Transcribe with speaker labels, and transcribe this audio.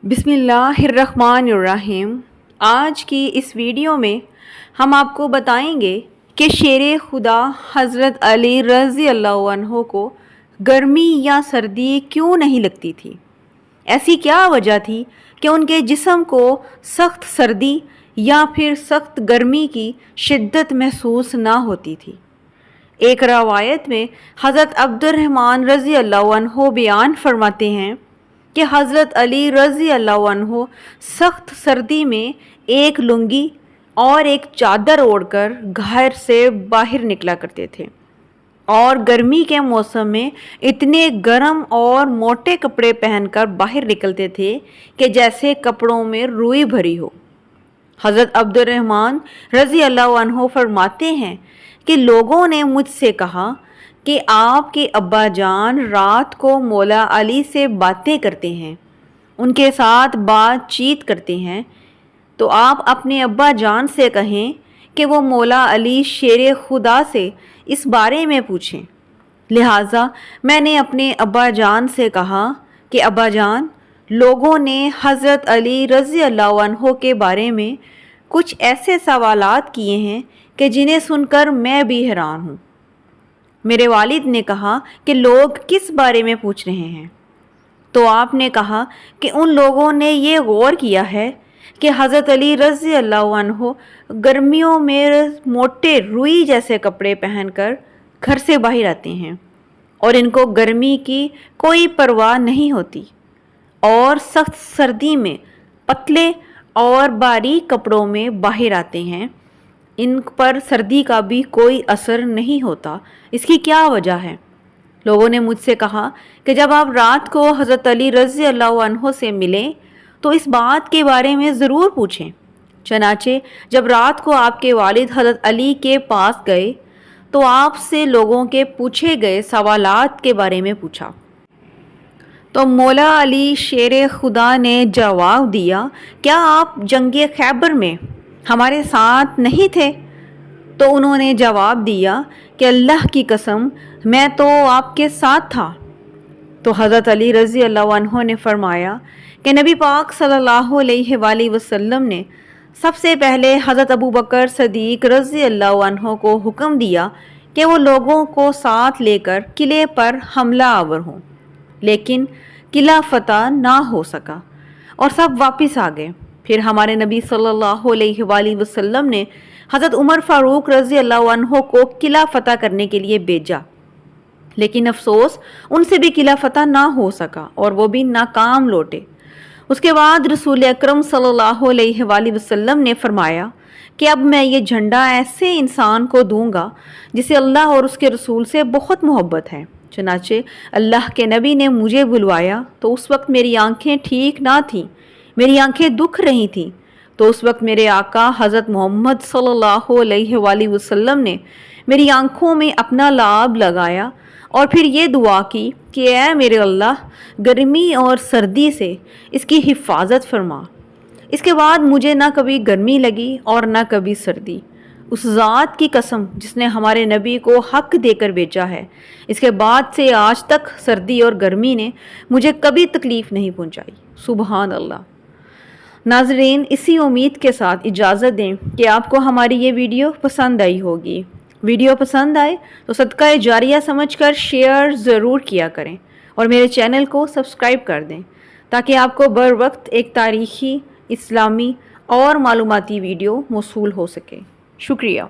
Speaker 1: बिस्मिल्लाहिर्रहमानिर्रहीम। आज की इस वीडियो में हम आपको बताएंगे कि शेर खुदा हज़रत अली रज़ी अल्लाह अन्हो को गर्मी या सर्दी क्यों नहीं लगती थी। ऐसी क्या वजह थी कि उनके जिस्म को सख्त सर्दी या फिर सख्त गर्मी की शिद्दत महसूस ना होती थी। एक रवायत में हज़रत अब्दुर्रहमान रज़ी अल्लाह अन्हो बयान फरमाते हैं कि हज़रत अली रज़ी अल्लाह अन्हो सख्त सर्दी में एक लुंगी और एक चादर ओढ़कर घर से बाहर निकला करते थे और गर्मी के मौसम में इतने गर्म और मोटे कपड़े पहनकर बाहर निकलते थे कि जैसे कपड़ों में रुई भरी हो। हज़रत अब्दुर्रहमान रज़ी अल्लाह अन्हो फरमाते हैं कि लोगों ने मुझसे कहा कि आपके अब्बा जान रात को मौला अली से बातें करते हैं, उनके साथ बातचीत करते हैं, तो आप अपने अब्बा जान से कहें कि वो मौला अली शेर खुदा से इस बारे में पूछें। लिहाजा मैंने अपने अब्बा जान से कहा कि अब्बा जान, लोगों ने हज़रत अली रज़ी अल्लाह अन्हो के बारे में कुछ ऐसे सवालात किए हैं कि जिन्हें सुनकर मैं भी हैरान हूँ। मेरे वालिद ने कहा कि लोग किस बारे में पूछ रहे हैं? तो आपने कहा कि उन लोगों ने ये गौर किया है कि हज़रत अली रज़ी अल्लाह अन्हो गर्मियों में मोटे रुई जैसे कपड़े पहनकर घर से बाहर आते हैं और इनको गर्मी की कोई परवाह नहीं होती, और सख्त सर्दी में पतले और बारीक कपड़ों में बाहर आते हैं, इन पर सर्दी का भी कोई असर नहीं होता। इसकी क्या वजह है? लोगों ने मुझसे कहा कि जब आप रात को हज़रत अली रज़ी अल्लाह अन्हो से मिलें तो इस बात के बारे में ज़रूर पूछें। चनाचे जब रात को आपके वालिद हज़रत अली के पास गए तो आपसे लोगों के पूछे गए सवालात के बारे में पूछा। तो मौला अली शेर खुदा ने जवाब दिया, क्या आप जंगे खैबर में हमारे साथ नहीं थे? तो उन्होंने जवाब दिया कि अल्लाह की कसम, मैं तो आपके साथ था। तो हज़रत अली रज़ी अल्लाह अन्हो ने फरमाया कि नबी पाक सल्लल्लाहु अलैहि वसल्लम ने सबसे पहले हज़रत अबू बकर सदीक रज़ी अल्लाह अन्हो को हुक्म दिया कि वो लोगों को साथ लेकर किले पर हमला आवर हों, लेकिन किला फतह ना हो सका और सब वापस आ गए। फिर हमारे नबी सल्लल्लाहु अलैहि वसल्लम ने हज़रत उमर फ़ारूक रज़ी अल्लाह अन्हो को किला फ़तह करने के लिए भेजा, लेकिन अफसोस उनसे भी किला फ़तह ना हो सका और वो भी नाकाम लौटे। उसके बाद रसूल अकरम सल्लल्लाहु अलैहि वसल्लम ने फरमाया कि अब मैं ये झंडा ऐसे इंसान को दूंगा जिसे अल्लाह और उसके रसूल से बहुत मोहब्बत है। चनाचे अल्लाह के नबी ने मुझे बुलवाया तो उस वक्त मेरी आंखें ठीक ना थीं, मेरी आंखें दुख रही थीं। तो उस वक्त मेरे आका हज़रत मोहम्मद सल्लल्लाहु अलैहि वसल्लम ने मेरी आंखों में अपना लाभ लगाया और फिर ये दुआ की कि ऐ मेरे अल्लाह, गर्मी और सर्दी से इसकी हिफाजत फरमा। इसके बाद मुझे ना कभी गर्मी लगी और ना कभी सर्दी। उस ज़ात की कसम जिसने हमारे नबी को हक देकर भेजा है, इसके बाद से आज तक सर्दी और गर्मी ने मुझे कभी तकलीफ़ नहीं पहुंचाई। सुबहान अल्लाह। नाज़रीन, इसी उम्मीद के साथ इजाज़त दें कि आपको हमारी ये वीडियो पसंद आई होगी। वीडियो पसंद आए तो सदका जारिया समझकर शेयर ज़रूर किया करें और मेरे चैनल को सब्सक्राइब कर दें ताकि आपको बर वक्त एक तारीख़ी, इस्लामी और मालूमाती वीडियो मौसूल हो सके। शुक्रिया।